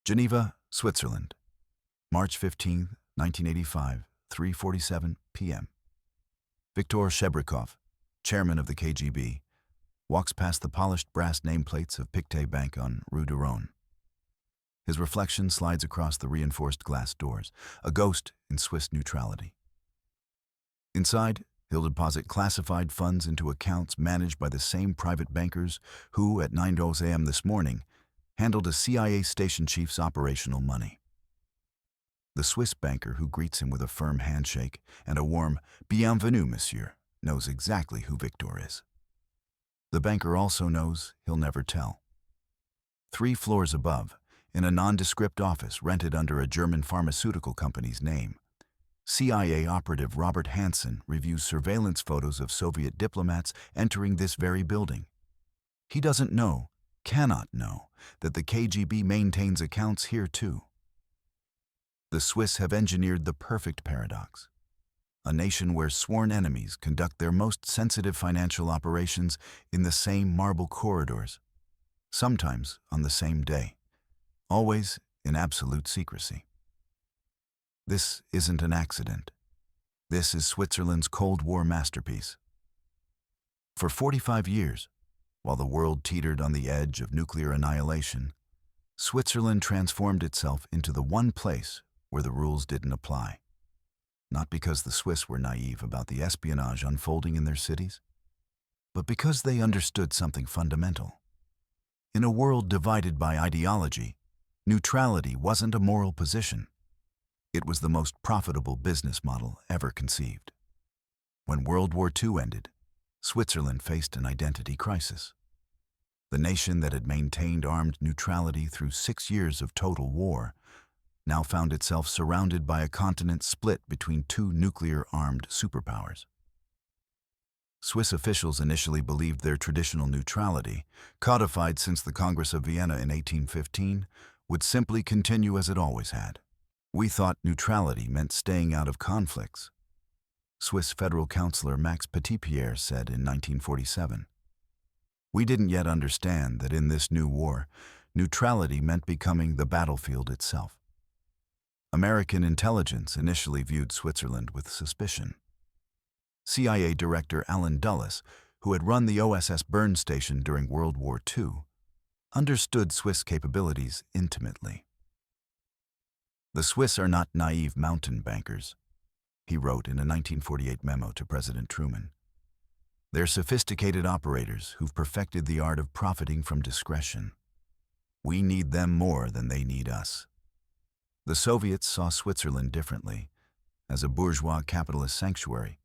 Geneva, Switzerland, March 15, 1985, 3:47 p.m. Viktor Shebrikov, chairman of the KGB, walks past the polished brass nameplates of Pictet Bank on Rue de Rhône. His reflection slides across the reinforced glass doors, a ghost in Swiss neutrality. Inside, he'll deposit classified funds into accounts managed by the same private bankers who, at 9 a.m. this morning, handled a CIA station chief's operational money. The Swiss banker who greets him with a firm handshake and a warm "Bienvenue, monsieur," knows exactly who Victor is. The banker also knows he'll never tell. 3 floors above, in a nondescript office rented under a German pharmaceutical company's name, CIA operative Robert Hansen reviews surveillance photos of Soviet diplomats entering this very building. He doesn't know, cannot know, that the KGB maintains accounts here too. The Swiss have engineered the perfect paradox. A nation where sworn enemies conduct their most sensitive financial operations in the same marble corridors, sometimes on the same day, always in absolute secrecy. This isn't an accident. This is Switzerland's Cold War masterpiece. For 45 years, while the world teetered on the edge of nuclear annihilation, Switzerland transformed itself into the one place where the rules didn't apply. Not because the Swiss were naive about the espionage unfolding in their cities, but because they understood something fundamental. In a world divided by ideology, neutrality wasn't a moral position. It was the most profitable business model ever conceived. When World War II ended, Switzerland faced an identity crisis. The nation that had maintained armed neutrality through 6 years of total war now found itself surrounded by a continent split between 2 nuclear-armed superpowers. Swiss officials initially believed their traditional neutrality, codified since the Congress of Vienna in 1815, would simply continue as it always had. "We thought neutrality meant staying out of conflicts," Swiss federal councillor Max Petitpierre said in 1947. "We didn't yet understand that in this new war, neutrality meant becoming the battlefield itself." American intelligence initially viewed Switzerland with suspicion. CIA Director Allen Dulles, who had run the OSS Bern station during World War II, understood Swiss capabilities intimately. "The Swiss are not naive mountain bankers," he wrote in a 1948 memo to President Truman. "They're sophisticated operators who've perfected the art of profiting from discretion. We need them more than they need us." The Soviets saw Switzerland differently, as a bourgeois capitalist sanctuary,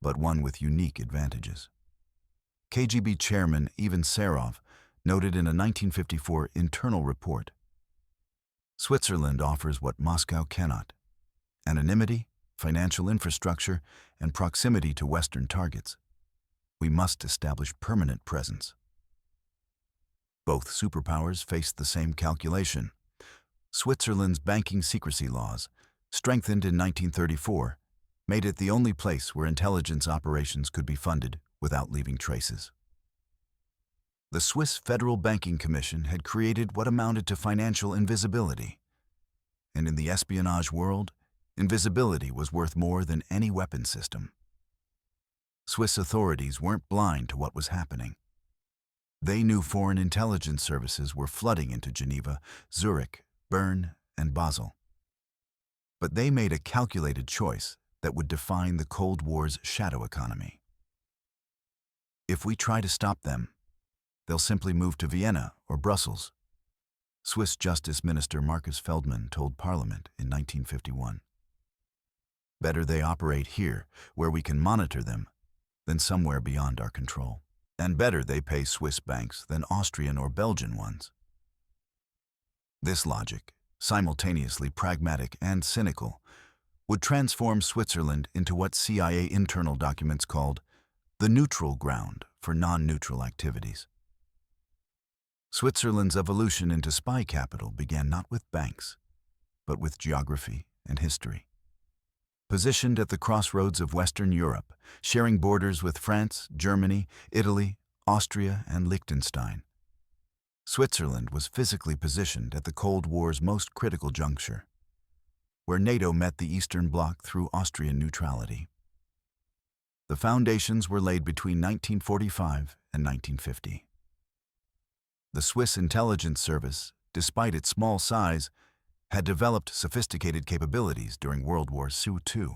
but one with unique advantages. KGB chairman Ivan Serov noted in a 1954 internal report, "Switzerland offers what Moscow cannot: anonymity, financial infrastructure, and proximity to Western targets. We must establish permanent presence." Both superpowers faced the same calculation. Switzerland's banking secrecy laws, strengthened in 1934, made it the only place where intelligence operations could be funded without leaving traces. The Swiss Federal Banking Commission had created what amounted to financial invisibility. And in the espionage world, invisibility was worth more than any weapon system. Swiss authorities weren't blind to what was happening. They knew foreign intelligence services were flooding into Geneva, Zurich, Bern, and Basel. But they made a calculated choice that would define the Cold War's shadow economy. "If we try to stop them, they'll simply move to Vienna or Brussels," Swiss Justice Minister Markus Feldman told Parliament in 1951. "Better they operate here, where we can monitor them, than somewhere beyond our control. And better they pay Swiss banks than Austrian or Belgian ones." This logic, simultaneously pragmatic and cynical, would transform Switzerland into what CIA internal documents called the neutral ground for non-neutral activities. Switzerland's evolution into spy capital began not with banks, but with geography and history. Positioned at the crossroads of Western Europe, sharing borders with France, Germany, Italy, Austria, and Liechtenstein, Switzerland was physically positioned at the Cold War's most critical juncture, where NATO met the Eastern Bloc through Austrian neutrality. The foundations were laid between 1945 and 1950. The Swiss intelligence service, despite its small size, had developed sophisticated capabilities during World War II.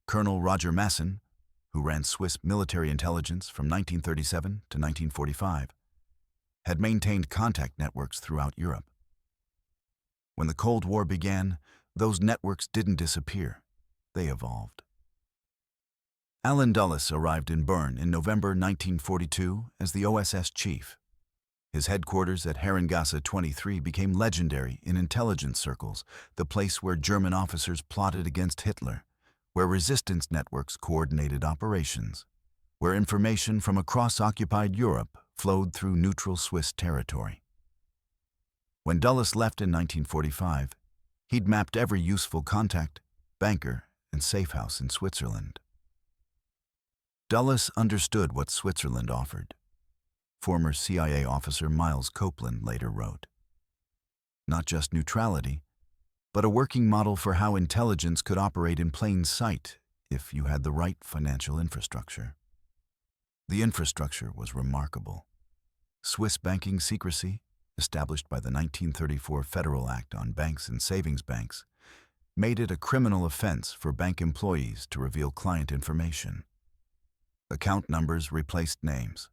Colonel Roger Masson, who ran Swiss military intelligence from 1937 to 1945, had maintained contact networks throughout Europe. When the Cold War began, those networks didn't disappear, they evolved. Alan Dulles arrived in Bern in November 1942 as the OSS chief. His headquarters at Herrengasse 23 became legendary in intelligence circles, the place where German officers plotted against Hitler, where resistance networks coordinated operations, where information from across occupied Europe flowed through neutral Swiss territory. When Dulles left in 1945, he'd mapped every useful contact, banker, and safe house in Switzerland. Dulles understood what Switzerland offered. Former CIA officer Miles Copeland later wrote, "Not just neutrality, but a working model for how intelligence could operate in plain sight if you had the right financial infrastructure." The infrastructure was remarkable. Swiss banking secrecy, established by the 1934 Federal Act on Banks and Savings Banks, made it a criminal offense for bank employees to reveal client information. Account numbers replaced names.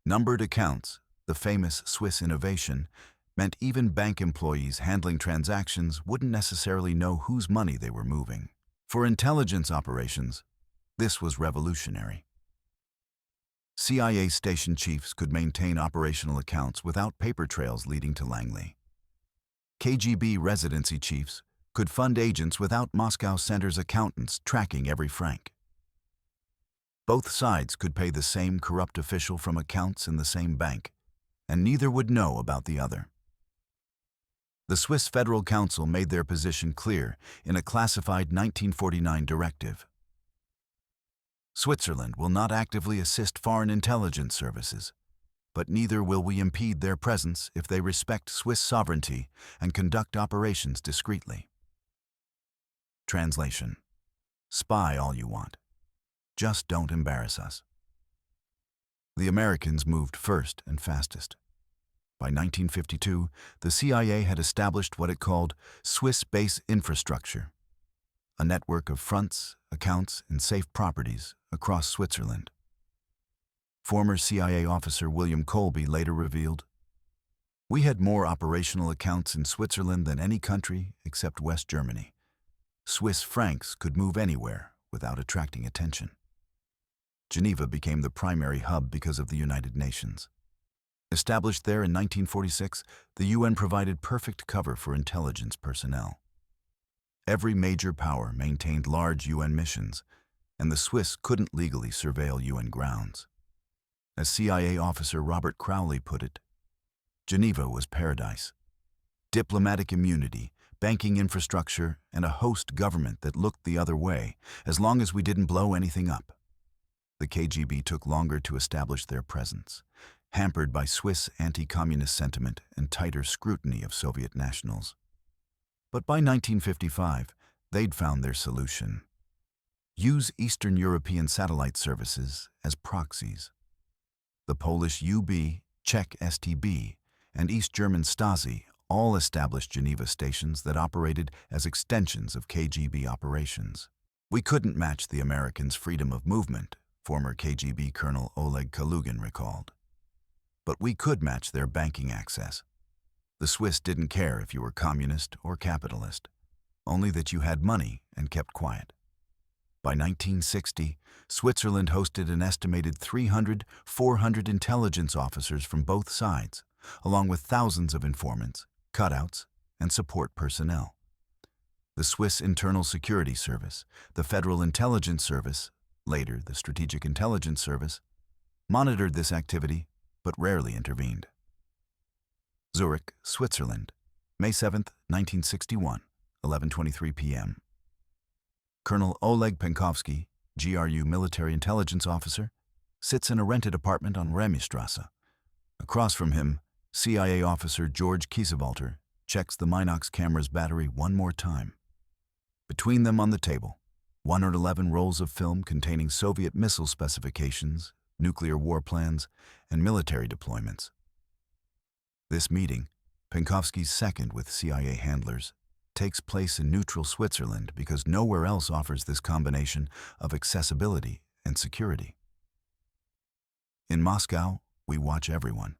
Numbered accounts, the famous Swiss innovation, meant even bank employees handling transactions wouldn't necessarily know whose money they were moving. For intelligence operations, this was revolutionary. CIA station chiefs could maintain operational accounts without paper trails leading to Langley. KGB residency chiefs could fund agents without Moscow Center's accountants tracking every franc. Both sides could pay the same corrupt official from accounts in the same bank, and neither would know about the other. The Swiss Federal Council made their position clear in a classified 1949 directive. Switzerland will not actively assist foreign intelligence services, but neither will we impede their presence if they respect Swiss sovereignty and conduct operations discreetly. Translation: spy all you want. Just don't embarrass us. The Americans moved first and fastest. By 1952, the CIA had established what it called Swiss base infrastructure, a network of fronts, accounts, and safe properties across Switzerland. Former CIA officer William Colby later revealed, "We had more operational accounts in Switzerland than any country except West Germany. Swiss francs could move anywhere without attracting attention." Geneva became the primary hub because of the United Nations. Established there in 1946, the UN provided perfect cover for intelligence personnel. Every major power maintained large UN missions, and the Swiss couldn't legally surveil UN grounds. As CIA officer Robert Crowley put it, Geneva was paradise. Diplomatic immunity, banking infrastructure, and a host government that looked the other way, as long as we didn't blow anything up. The KGB took longer to establish their presence, hampered by Swiss anti-communist sentiment and tighter scrutiny of Soviet nationals. But by 1955, they'd found their solution. Use Eastern European satellite services as proxies. The Polish UB, Czech STB, and East German Stasi all established Geneva stations that operated as extensions of KGB operations. We couldn't match the Americans' freedom of movement, former KGB Colonel Oleg Kalugin recalled. But we could match their banking access. The Swiss didn't care if you were communist or capitalist, only that you had money and kept quiet. By 1960, Switzerland hosted an estimated 300-400 intelligence officers from both sides, along with thousands of informants, cutouts, and support personnel. The Swiss Internal Security Service, the Federal Intelligence Service, later the Strategic Intelligence Service, monitored this activity but rarely intervened. Zurich, Switzerland, May 7, 1961, 11:23 p.m. Colonel Oleg Penkovsky, GRU military intelligence officer, sits in a rented apartment on Remystrasse, Across from him, CIA officer George Kiesewetter checks the Minox camera's battery one more time. Between them on the table, 111 rolls of film containing Soviet missile specifications, nuclear war plans, and military deployments. This meeting, Penkovsky's second with CIA handlers, takes place in neutral Switzerland because nowhere else offers this combination of accessibility and security. In Moscow, we watch everyone,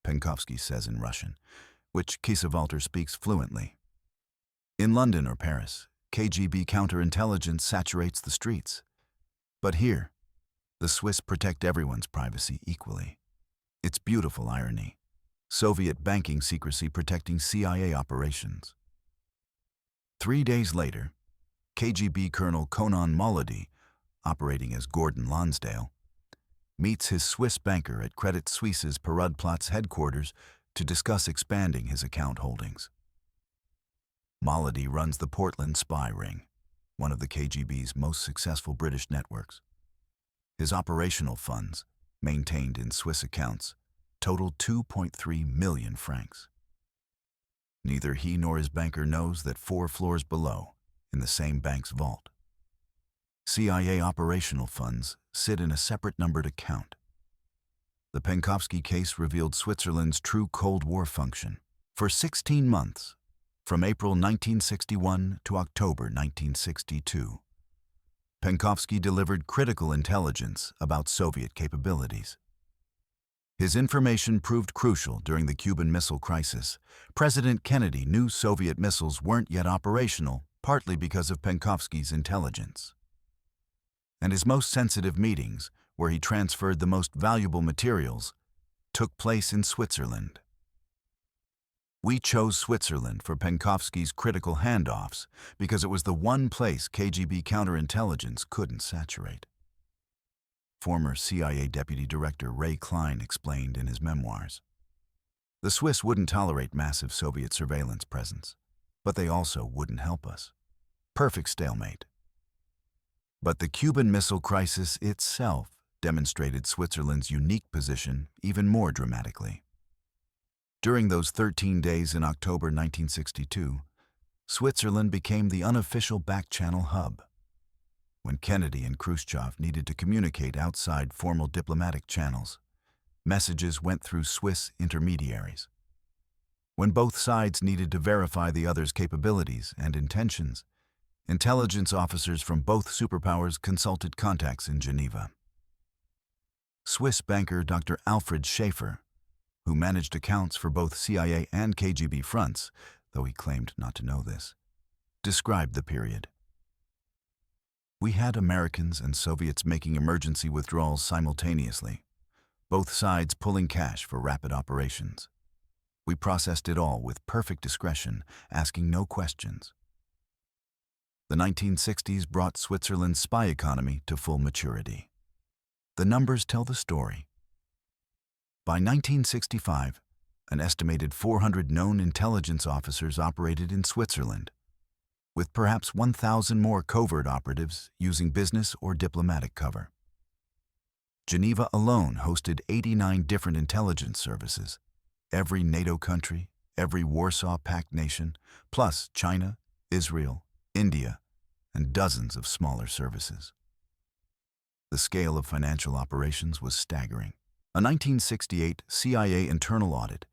Penkovsky says in Russian, which Kiesewetter speaks fluently. In London or Paris, KGB counterintelligence saturates the streets. But here, the Swiss protect everyone's privacy equally. It's beautiful irony. Soviet banking secrecy protecting CIA operations. 3 days later, KGB Colonel Conan Molody, operating as Gordon Lonsdale, meets his Swiss banker at Credit Suisse's Paradeplatz headquarters to discuss expanding his account holdings. Molody runs the Portland spy ring, one of the KGB's most successful British networks. His operational funds, maintained in Swiss accounts, total 2.3 million francs. Neither he nor his banker knows that 4 floors below, in the same bank's vault, CIA operational funds sit in a separate numbered account. The Penkovsky case revealed Switzerland's true Cold War function. For 16 months, from April 1961 to October 1962, Penkovsky delivered critical intelligence about Soviet capabilities. His information proved crucial during the Cuban Missile Crisis. President Kennedy knew Soviet missiles weren't yet operational, partly because of Penkovsky's intelligence. And his most sensitive meetings, where he transferred the most valuable materials, took place in Switzerland. We chose Switzerland for Penkovsky's critical handoffs because it was the one place KGB counterintelligence couldn't saturate. Former CIA Deputy Director Ray Klein explained in his memoirs. The Swiss wouldn't tolerate massive Soviet surveillance presence, but they also wouldn't help us. Perfect stalemate. But the Cuban Missile Crisis itself demonstrated Switzerland's unique position even more dramatically. During those 13 days in October 1962, Switzerland became the unofficial back-channel hub. When Kennedy and Khrushchev needed to communicate outside formal diplomatic channels, messages went through Swiss intermediaries. When both sides needed to verify the other's capabilities and intentions, intelligence officers from both superpowers consulted contacts in Geneva. Swiss banker Dr. Alfred Schaefer, who managed accounts for both CIA and KGB fronts, though he claimed not to know this, described the period. We had Americans and Soviets making emergency withdrawals simultaneously, both sides pulling cash for rapid operations. We processed it all with perfect discretion, asking no questions. The 1960s brought Switzerland's spy economy to full maturity. The numbers tell the story. By 1965, an estimated 400 known intelligence officers operated in Switzerland, with perhaps 1,000 more covert operatives using business or diplomatic cover. Geneva alone hosted 89 different intelligence services, every NATO country, every Warsaw Pact nation, plus China, Israel, India, and dozens of smaller services. The scale of financial operations was staggering. A 1968 CIA internal audit,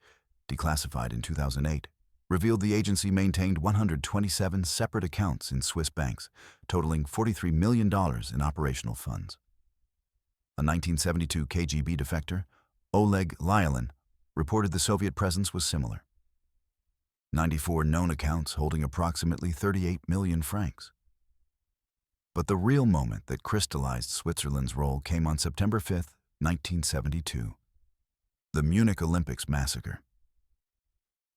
declassified in 2008, revealed the agency maintained 127 separate accounts in Swiss banks, totaling $43 million in operational funds. A 1972 KGB defector, Oleg Lyalin, reported the Soviet presence was similar. 94 known accounts holding approximately 38 million francs. But the real moment that crystallized Switzerland's role came on September 5, 1972, the Munich Olympics massacre.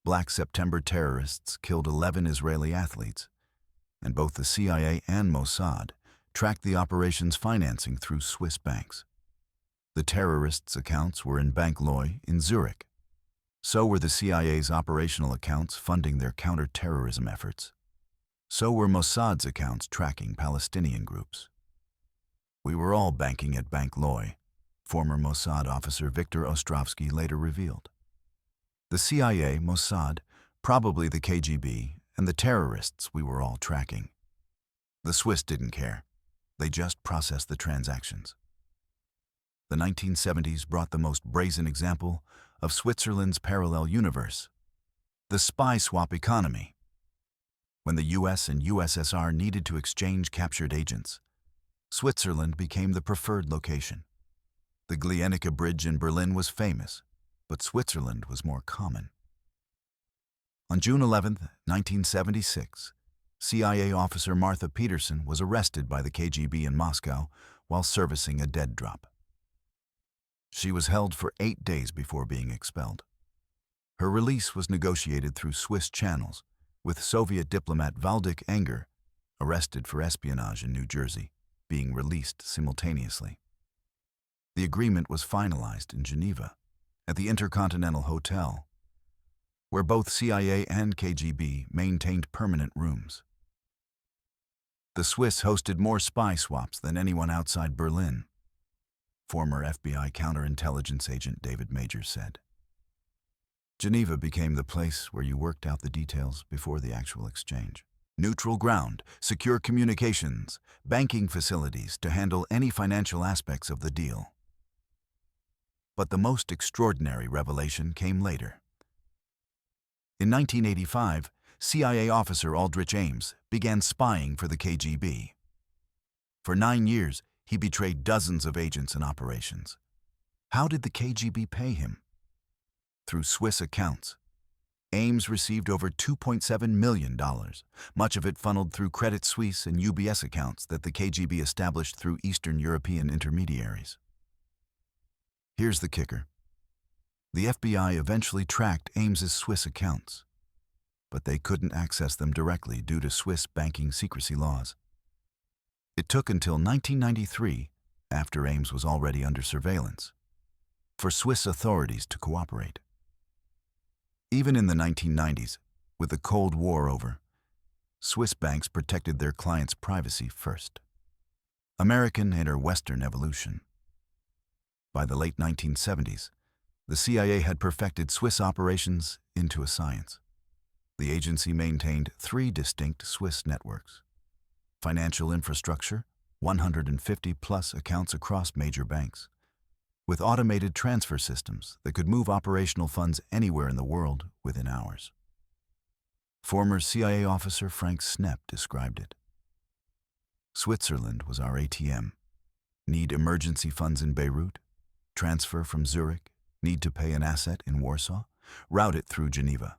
Black September terrorists killed 11 Israeli athletes, and both the CIA and Mossad tracked the operation's financing through Swiss banks. The terrorists' accounts were in Bank Loy in Zurich. So were the CIA's operational accounts funding their counter-terrorism efforts. So were Mossad's accounts tracking Palestinian groups. We were all banking at Bank Loy, former Mossad officer Viktor Ostrovsky later revealed. The CIA, Mossad, probably the KGB, and the terrorists we were all tracking. The Swiss didn't care. They just processed the transactions. The 1970s brought the most brazen example of Switzerland's parallel universe, the spy swap economy. When the US and USSR needed to exchange captured agents, Switzerland became the preferred location. The Glienicke Bridge in Berlin was famous, but Switzerland was more common. On June 11, 1976, CIA officer Martha Peterson was arrested by the KGB in Moscow while servicing a dead drop. She was held for 8 days before being expelled. Her release was negotiated through Swiss channels, with Soviet diplomat Valdek Enger, arrested for espionage in New Jersey, being released simultaneously. The agreement was finalized in Geneva, at the Intercontinental Hotel, where both CIA and KGB maintained permanent rooms. The Swiss hosted more spy swaps than anyone outside Berlin, former FBI counterintelligence agent David Major said. Geneva became the place where you worked out the details before the actual exchange. Neutral ground, secure communications, banking facilities to handle any financial aspects of the deal. But the most extraordinary revelation came later. In 1985, CIA officer Aldrich Ames began spying for the KGB. For 9 years, he betrayed dozens of agents and operations. How did the KGB pay him? Through Swiss accounts. Ames received over $2.7 million, much of it funneled through Credit Suisse and UBS accounts that the KGB established through Eastern European intermediaries. Here's the kicker. The FBI eventually tracked Ames's Swiss accounts, but they couldn't access them directly due to Swiss banking secrecy laws. It took until 1993, after Ames was already under surveillance, for Swiss authorities to cooperate. Even in the 1990s, with the Cold War over, Swiss banks protected their clients' privacy first. American inter-Western evolution. By the late 1970s, the CIA had perfected Swiss operations into a science. The agency maintained 3 distinct Swiss networks. Financial infrastructure, 150-plus accounts across major banks, with automated transfer systems that could move operational funds anywhere in the world within hours. Former CIA officer Frank Snepp described it. Switzerland was our ATM. Need emergency funds in Beirut? Transfer from Zurich? Need to pay an asset in Warsaw? Route it through Geneva.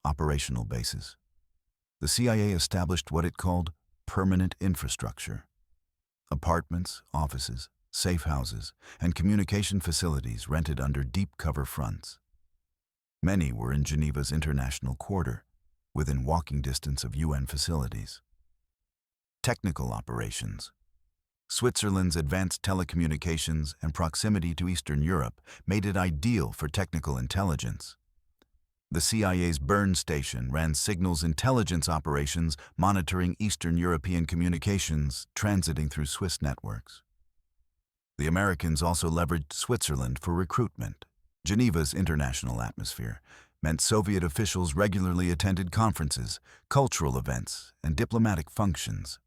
Operational bases. The CIA established what it called permanent infrastructure. Apartments, offices, safe houses, and communication facilities rented under deep cover fronts. Many were in Geneva's international quarter, within walking distance of UN facilities. Technical operations. Switzerland's advanced telecommunications and proximity to Eastern Europe made it ideal for technical intelligence. The CIA's Bern station ran signals intelligence operations monitoring Eastern European communications transiting through Swiss networks. The Americans also leveraged Switzerland for recruitment. Geneva's international atmosphere meant Soviet officials regularly attended conferences, cultural events, and diplomatic functions.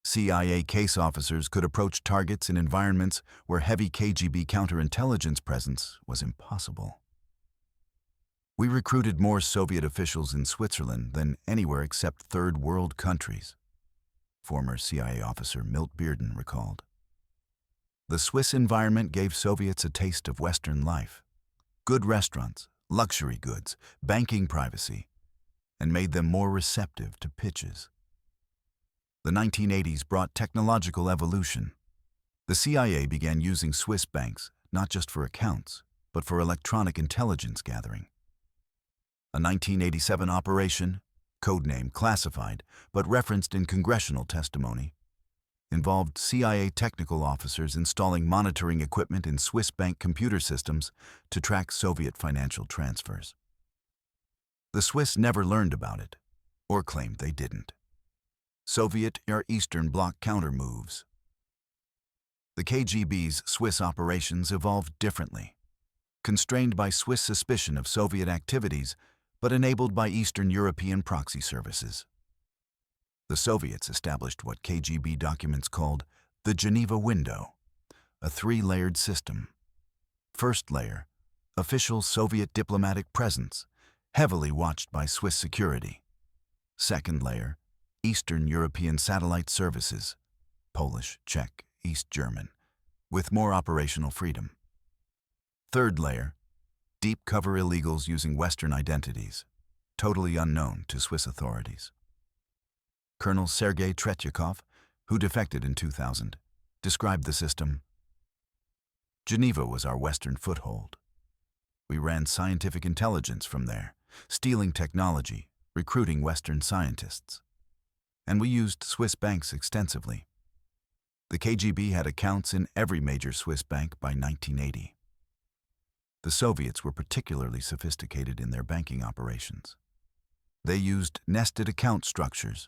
CIA case officers could approach targets in environments where heavy KGB counterintelligence presence was impossible. We recruited more Soviet officials in Switzerland than anywhere except third world countries, former CIA officer Milt Bearden recalled. The Swiss environment gave Soviets a taste of Western life, good restaurants, luxury goods, banking privacy, and made them more receptive to pitches. The 1980s brought technological evolution. The CIA began using Swiss banks not just for accounts, but for electronic intelligence gathering. A 1987 operation, codename classified, but referenced in congressional testimony, involved CIA technical officers installing monitoring equipment in Swiss bank computer systems to track Soviet financial transfers. The Swiss never learned about it, or claimed they didn't. Soviet or Eastern Bloc counter moves. The KGB's Swiss operations evolved differently, constrained by Swiss suspicion of Soviet activities, but enabled by Eastern European proxy services. The Soviets established what KGB documents called the Geneva window, a three-layered system. First layer, official Soviet diplomatic presence, heavily watched by Swiss security. Second layer, Eastern European satellite services, Polish, Czech, East German, with more operational freedom. Third layer, deep cover illegals using Western identities, totally unknown to Swiss authorities. Colonel Sergei Tretyakov, who defected in 2000, described the system. Geneva was our Western foothold. We ran scientific intelligence from there, stealing technology, recruiting Western scientists. And we used Swiss banks extensively. The KGB had accounts in every major Swiss bank by 1980. The Soviets were particularly sophisticated in their banking operations. They used nested account structures,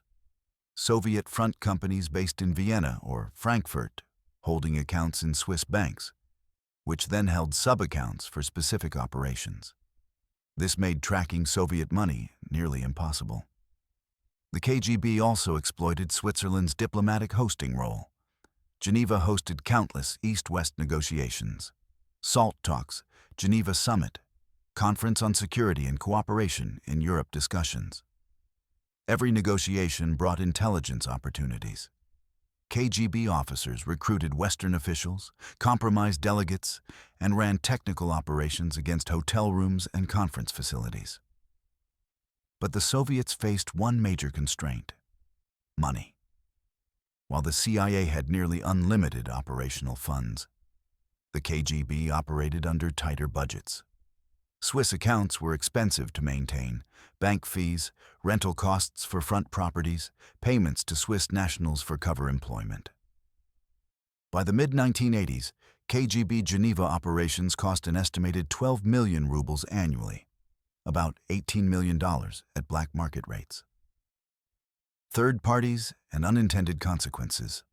Soviet front companies based in Vienna or Frankfurt holding accounts in Swiss banks, which then held sub-accounts for specific operations. This made tracking Soviet money nearly impossible. The KGB also exploited Switzerland's diplomatic hosting role. Geneva hosted countless East-West negotiations, SALT talks, Geneva Summit, Conference on Security and Cooperation in Europe discussions. Every negotiation brought intelligence opportunities. KGB officers recruited Western officials, compromised delegates, and ran technical operations against hotel rooms and conference facilities. But the Soviets faced one major constraint: money. While the CIA had nearly unlimited operational funds, the KGB operated under tighter budgets. Swiss accounts were expensive to maintain: bank fees, rental costs for front properties, payments to Swiss nationals for cover employment. By the mid-1980s, KGB Geneva operations cost an estimated 12 million rubles annually, about $18 million at black market rates. Third parties and unintended consequences.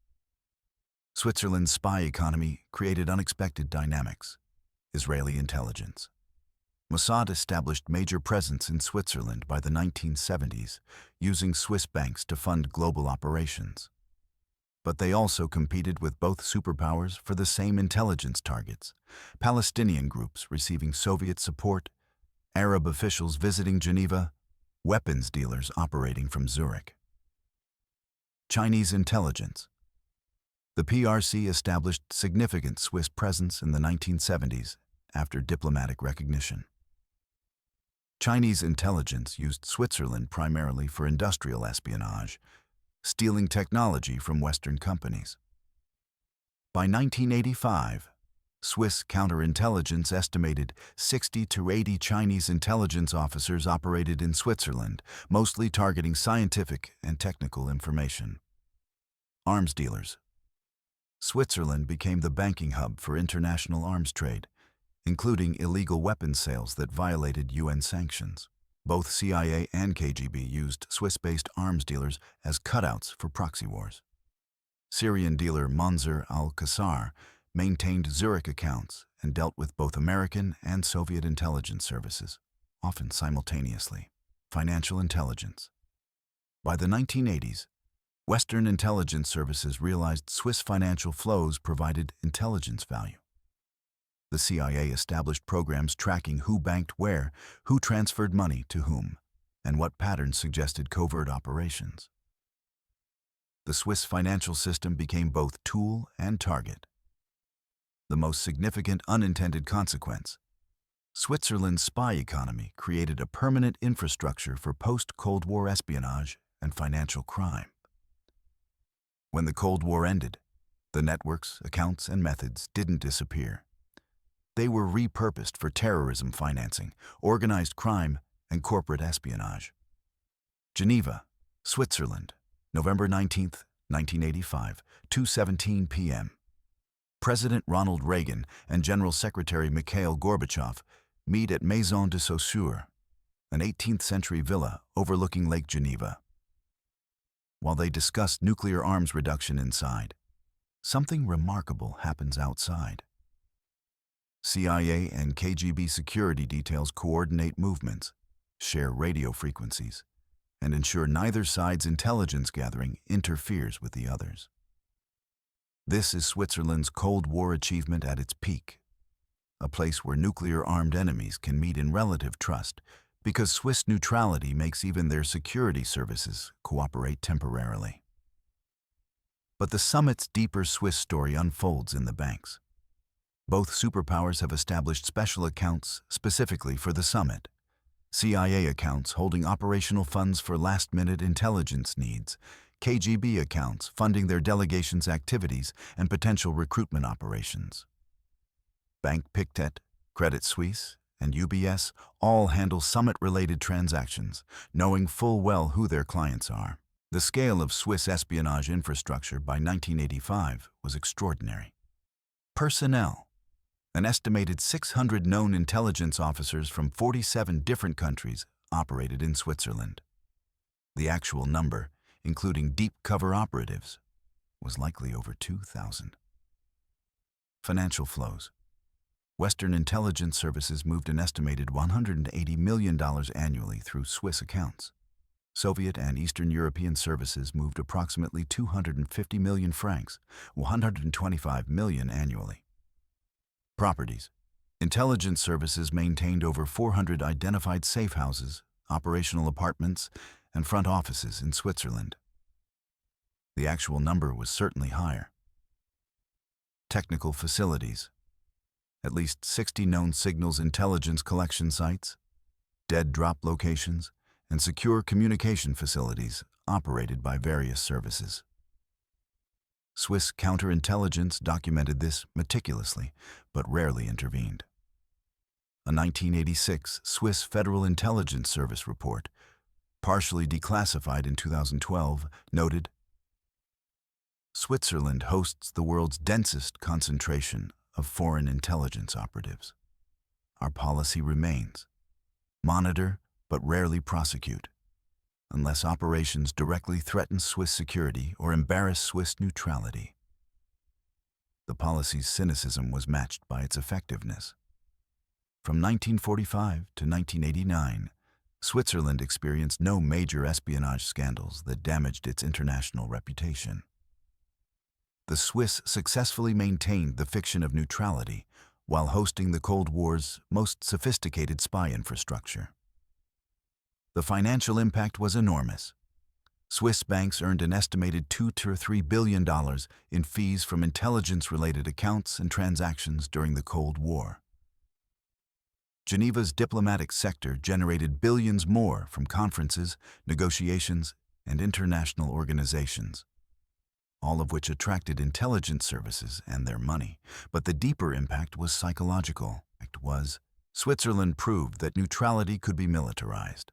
Switzerland's spy economy created unexpected dynamics. Israeli intelligence. Mossad established major presence in Switzerland by the 1970s, using Swiss banks to fund global operations. But they also competed with both superpowers for the same intelligence targets: Palestinian groups receiving Soviet support, Arab officials visiting Geneva, weapons dealers operating from Zurich. Chinese intelligence. The PRC established significant Swiss presence in the 1970s after diplomatic recognition. Chinese intelligence used Switzerland primarily for industrial espionage, stealing technology from Western companies. By 1985, Swiss counterintelligence estimated 60 to 80 Chinese intelligence officers operated in Switzerland, mostly targeting scientific and technical information. Arms dealers. Switzerland became the banking hub for international arms trade, including illegal weapons sales that violated UN sanctions. Both CIA and KGB used Swiss-based arms dealers as cutouts for proxy wars. Syrian dealer Mansour al-Qassar maintained Zurich accounts and dealt with both American and Soviet intelligence services, often simultaneously. Financial intelligence. By the 1980s, Western intelligence services realized Swiss financial flows provided intelligence value. The CIA established programs tracking who banked where, who transferred money to whom, and what patterns suggested covert operations. The Swiss financial system became both tool and target. The most significant unintended consequence: Switzerland's spy economy created a permanent infrastructure for post-Cold War espionage and financial crime. When the Cold War ended, the networks, accounts, and methods didn't disappear. They were repurposed for terrorism financing, organized crime, and corporate espionage. Geneva, Switzerland, November 19, 1985, 2:17 p.m. President Ronald Reagan and General Secretary Mikhail Gorbachev meet at Maison de Saussure, an 18th-century villa overlooking Lake Geneva. While they discuss nuclear arms reduction inside, something remarkable happens outside. CIA and KGB security details coordinate movements, share radio frequencies, and ensure neither side's intelligence gathering interferes with the others. This is Switzerland's Cold War achievement at its peak, a place where nuclear-armed enemies can meet in relative trust because Swiss neutrality makes even their security services cooperate temporarily. But the summit's deeper Swiss story unfolds in the banks. Both superpowers have established special accounts specifically for the summit. CIA accounts holding operational funds for last-minute intelligence needs, KGB accounts funding their delegations' activities and potential recruitment operations. Bank Pictet, Credit Suisse, and UBS all handle summit-related transactions, knowing full well who their clients are. The scale of Swiss espionage infrastructure by 1985 was extraordinary. Personnel. An estimated 600 known intelligence officers from 47 different countries operated in Switzerland. The actual number, including deep cover operatives, was likely over 2,000. Financial flows. Western intelligence services moved an estimated $180 million annually through Swiss accounts. Soviet and Eastern European services moved approximately 250 million francs, 125 million annually. Properties. Intelligence services maintained over 400 identified safe houses, operational apartments, and front offices in Switzerland. The actual number was certainly higher. Technical facilities. At least 60 known signals intelligence collection sites, dead drop locations, and secure communication facilities operated by various services. Swiss counterintelligence documented this meticulously, but rarely intervened. A 1986 Swiss Federal Intelligence Service report, partially declassified in 2012, noted, Switzerland hosts the world's densest concentration of foreign intelligence operatives. Our policy remains: monitor but rarely prosecute, unless operations directly threaten Swiss security or embarrass Swiss neutrality. The policy's cynicism was matched by its effectiveness. From 1945 to 1989, Switzerland experienced no major espionage scandals that damaged its international reputation. The Swiss successfully maintained the fiction of neutrality while hosting the Cold War's most sophisticated spy infrastructure. The financial impact was enormous. Swiss banks earned an estimated $2 to $3 billion in fees from intelligence-related accounts and transactions during the Cold War. Geneva's diplomatic sector generated billions more from conferences, negotiations, and international organizations, all of which attracted intelligence services and their money. But the deeper impact was psychological. Switzerland proved that neutrality could be militarized,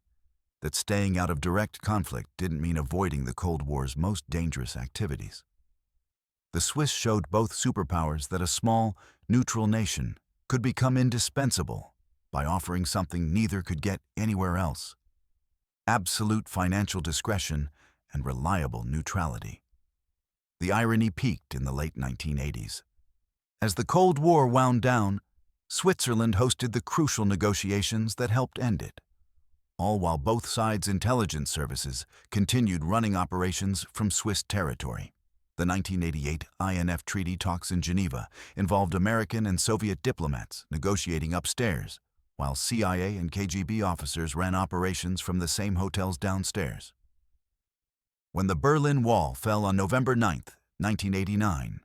that staying out of direct conflict didn't mean avoiding the Cold War's most dangerous activities. The Swiss showed both superpowers that a small, neutral nation could become indispensable by offering something neither could get anywhere else: absolute financial discretion and reliable neutrality. The irony peaked in the late 1980s. As the Cold War wound down, Switzerland hosted the crucial negotiations that helped end it, all while both sides' intelligence services continued running operations from Swiss territory. The 1988 INF treaty talks in Geneva involved American and Soviet diplomats negotiating upstairs, while CIA and KGB officers ran operations from the same hotels downstairs. When the Berlin Wall fell on November 9, 1989,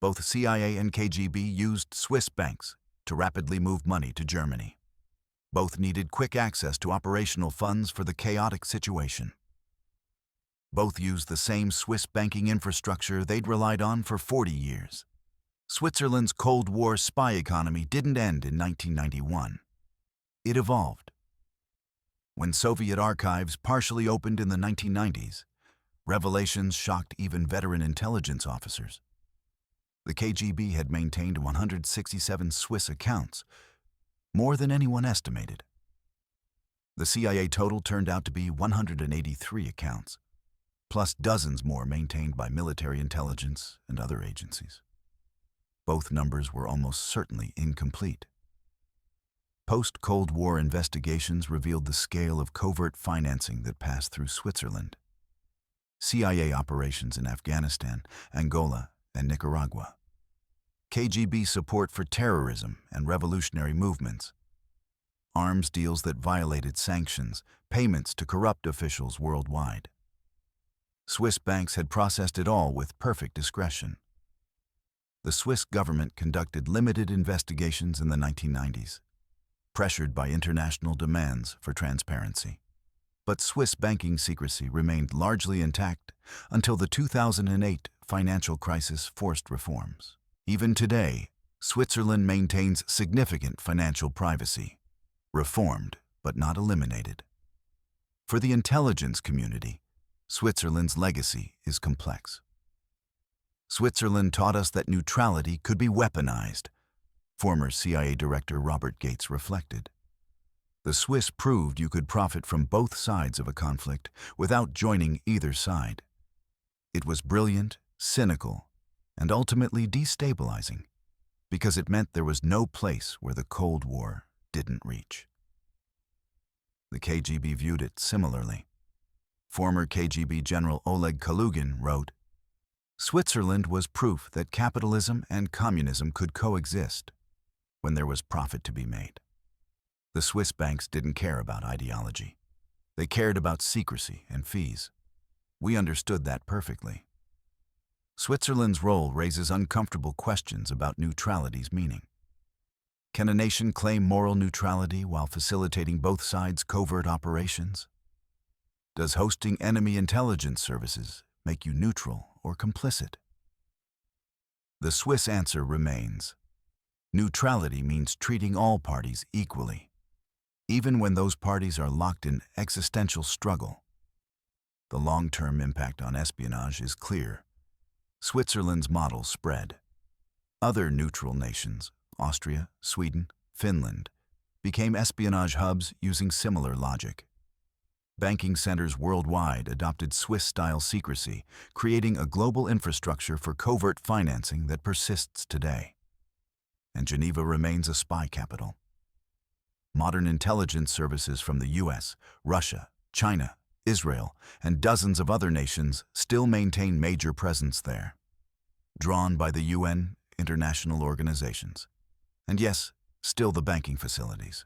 both CIA and KGB used Swiss banks to rapidly move money to Germany. Both needed quick access to operational funds for the chaotic situation. Both used the same Swiss banking infrastructure they'd relied on for 40 years. Switzerland's Cold War spy economy didn't end in 1991. It evolved. When Soviet archives partially opened in the 1990s, revelations shocked even veteran intelligence officers. The KGB had maintained 167 Swiss accounts, more than anyone estimated. The CIA total turned out to be 183 accounts, plus dozens more maintained by military intelligence and other agencies. Both numbers were almost certainly incomplete. Post-Cold War investigations revealed the scale of covert financing that passed through Switzerland. CIA operations in Afghanistan, Angola, and Nicaragua. KGB support for terrorism and revolutionary movements. Arms deals that violated sanctions, payments to corrupt officials worldwide. Swiss banks had processed it all with perfect discretion. The Swiss government conducted limited investigations in the 1990s, pressured by international demands for transparency. But Swiss banking secrecy remained largely intact until the 2008 financial crisis forced reforms. Even today, Switzerland maintains significant financial privacy, reformed but not eliminated. For the intelligence community, Switzerland's legacy is complex. Switzerland taught us that neutrality could be weaponized, former CIA Director Robert Gates reflected. The Swiss proved you could profit from both sides of a conflict without joining either side. It was brilliant, cynical, and ultimately destabilizing, because it meant there was no place where the Cold War didn't reach. The KGB viewed it similarly. Former KGB General Oleg Kalugin wrote, "Switzerland was proof that capitalism and communism could coexist when there was profit to be made." The Swiss banks didn't care about ideology. They cared about secrecy and fees. We understood that perfectly. Switzerland's role raises uncomfortable questions about neutrality's meaning. Can a nation claim moral neutrality while facilitating both sides' covert operations? Does hosting enemy intelligence services make you neutral or complicit? The Swiss answer remains. Neutrality means treating all parties equally, even when those parties are locked in existential struggle. The long-term impact on espionage is clear. Switzerland's model spread. Other neutral nations, Austria, Sweden, Finland, became espionage hubs using similar logic. Banking centers worldwide adopted Swiss-style secrecy, creating a global infrastructure for covert financing that persists today. And Geneva remains a spy capital. Modern intelligence services from the US, Russia, China, Israel, and dozens of other nations still maintain major presence there, drawn by the UN, international organizations, and yes, still the banking facilities.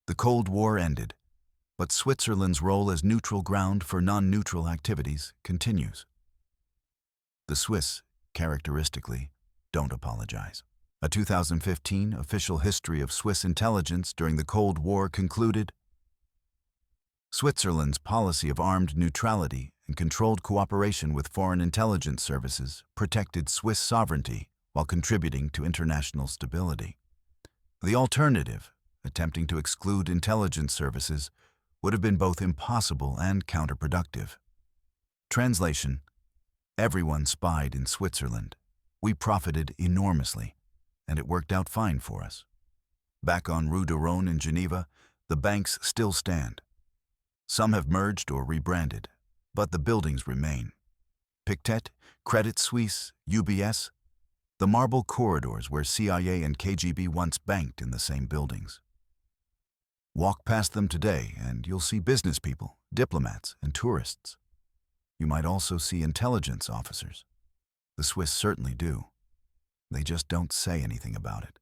The Cold War ended, but Switzerland's role as neutral ground for non-neutral activities continues. The Swiss, characteristically, don't apologize. A 2015 official history of Swiss intelligence during the Cold War concluded, Switzerland's policy of armed neutrality and controlled cooperation with foreign intelligence services protected Swiss sovereignty while contributing to international stability. The alternative, attempting to exclude intelligence services, would have been both impossible and counterproductive. Translation: everyone spied in Switzerland. We profited enormously, and it worked out fine for us. Back on Rue de Rhône in Geneva, the banks still stand. Some have merged or rebranded, but the buildings remain. Pictet, Credit Suisse, UBS, the marble corridors where CIA and KGB once banked in the same buildings. Walk past them today and you'll see business people, diplomats, and tourists. You might also see intelligence officers. The Swiss certainly do. They just don't say anything about it.